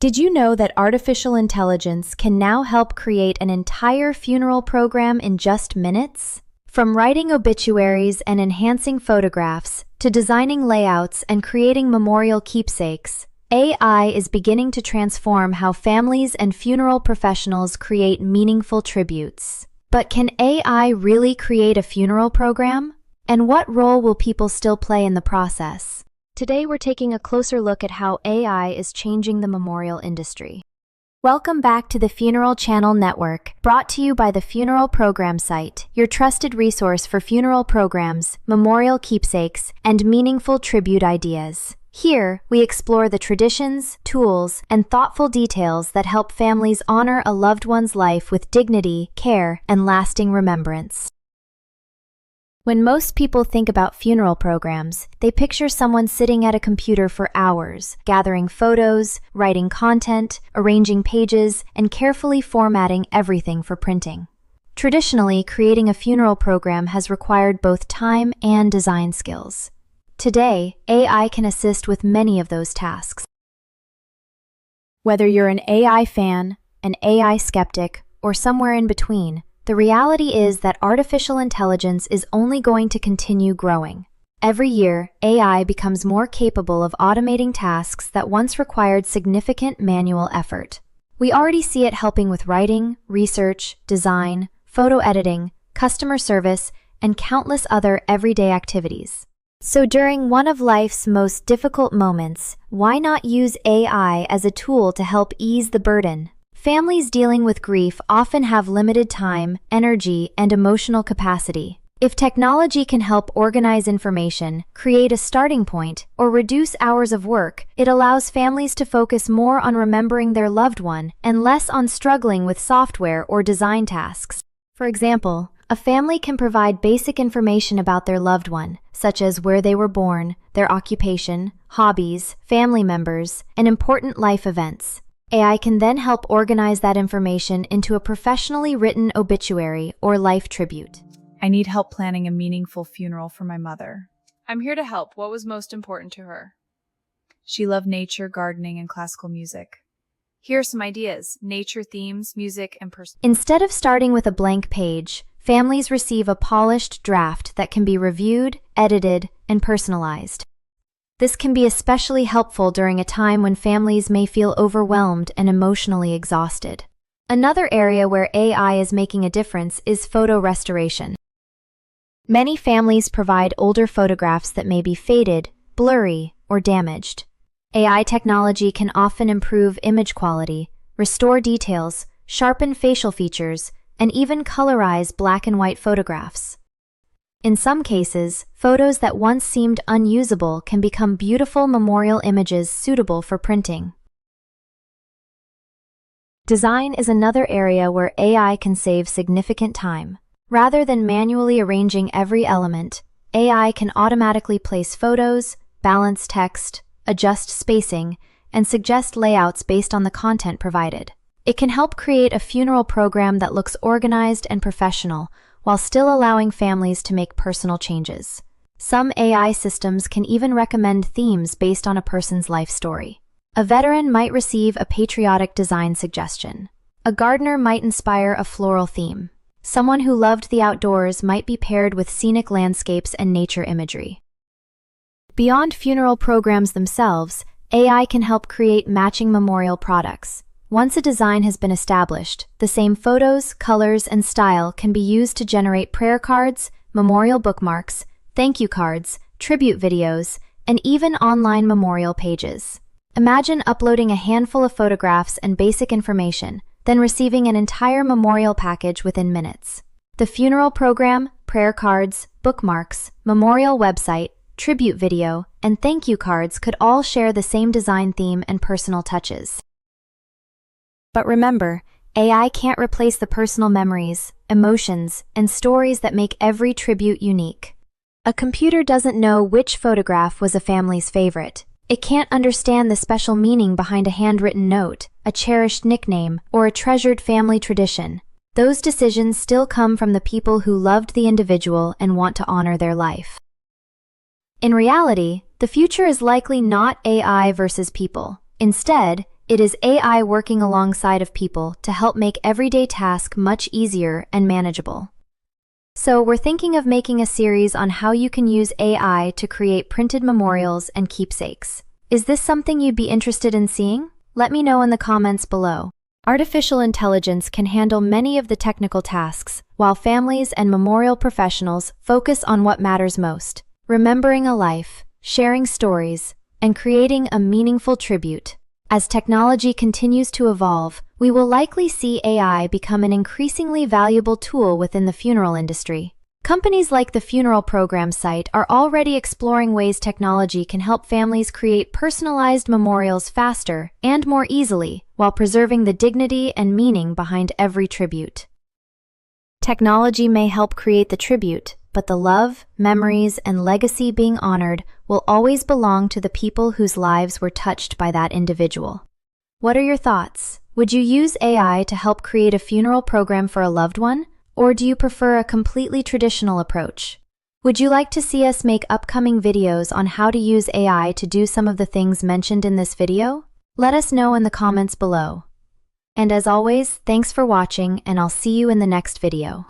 Did you know that artificial intelligence can now help create an entire funeral program in just minutes? From writing obituaries and enhancing photographs to designing layouts and creating memorial keepsakes, AI is beginning to transform how families and funeral professionals create meaningful tributes. But can AI really create a funeral program? And what role will people still play in the process? Today we're taking a closer look at how AI is changing the memorial industry. Welcome back to the Funeral Channel Network, brought to you by the Funeral Program Site, your trusted resource for funeral programs, memorial keepsakes, and meaningful tribute ideas. Here, we explore the traditions, tools, and thoughtful details that help families honor a loved one's life with dignity, care, and lasting remembrance. When most people think about funeral programs, they picture someone sitting at a computer for hours, gathering photos, writing content, arranging pages, and carefully formatting everything for printing. Traditionally, creating a funeral program has required both time and design skills. Today, AI can assist with many of those tasks. Whether you're an AI fan, an AI skeptic, or somewhere in between, the reality is that artificial intelligence is only going to continue growing. Every year, AI becomes more capable of automating tasks that once required significant manual effort. We already see it helping with writing, research, design, photo editing, customer service, and countless other everyday activities. So during one of life's most difficult moments, why not use AI as a tool to help ease the burden? Families dealing with grief often have limited time, energy, and emotional capacity. If technology can help organize information, create a starting point, or reduce hours of work, it allows families to focus more on remembering their loved one and less on struggling with software or design tasks. For example, a family can provide basic information about their loved one, such as where they were born, their occupation, hobbies, family members, and important life events. AI can then help organize that information into a professionally written obituary or life tribute. I need help planning a meaningful funeral for my mother. I'm here to help. What was most important to her? She loved nature, gardening, and classical music. Here are some ideas: nature themes, music, and Instead of starting with a blank page, families receive a polished draft that can be reviewed, edited, and personalized. This can be especially helpful during a time when families may feel overwhelmed and emotionally exhausted. Another area where AI is making a difference is photo restoration. Many families provide older photographs that may be faded, blurry, or damaged. AI technology can often improve image quality, restore details, sharpen facial features, and even colorize black and white photographs. In some cases, photos that once seemed unusable can become beautiful memorial images suitable for printing. Design is another area where AI can save significant time. Rather than manually arranging every element, AI can automatically place photos, balance text, adjust spacing, and suggest layouts based on the content provided. It can help create a funeral program that looks organized and professional, while still allowing families to make personal changes. Some AI systems can even recommend themes based on a person's life story. A veteran might receive a patriotic design suggestion. A gardener might inspire a floral theme. Someone who loved the outdoors might be paired with scenic landscapes and nature imagery. Beyond funeral programs themselves, AI can help create matching memorial products. Once a design has been established, the same photos, colors, and style can be used to generate prayer cards, memorial bookmarks, thank you cards, tribute videos, and even online memorial pages. Imagine uploading a handful of photographs and basic information, then receiving an entire memorial package within minutes. The funeral program, prayer cards, bookmarks, memorial website, tribute video, and thank you cards could all share the same design theme and personal touches. But remember, AI can't replace the personal memories, emotions, and stories that make every tribute unique. A computer doesn't know which photograph was a family's favorite. It can't understand the special meaning behind a handwritten note, a cherished nickname, or a treasured family tradition. Those decisions still come from the people who loved the individual and want to honor their life. In reality, the future is likely not AI versus people. Instead, It is AI working alongside of people to help make everyday tasks much easier and manageable. So we're thinking of making a series on how you can use AI to create printed memorials and keepsakes. Is this something you'd be interested in seeing? Let me know in the comments below. Artificial intelligence can handle many of the technical tasks, while families and memorial professionals focus on what matters most: remembering a life, sharing stories, and creating a meaningful tribute. As technology continues to evolve, we will likely see AI become an increasingly valuable tool within the funeral industry. Companies like the Funeral Program site are already exploring ways technology can help families create personalized memorials faster and more easily, while preserving the dignity and meaning behind every tribute. Technology may help create the tribute, but the love, memories, and legacy being honored will always belong to the people whose lives were touched by that individual. What are your thoughts? Would you use AI to help create a funeral program for a loved one? Or do you prefer a completely traditional approach? Would you like to see us make upcoming videos on how to use AI to do some of the things mentioned in this video? Let us know in the comments below. And as always, thanks for watching, and I'll see you in the next video.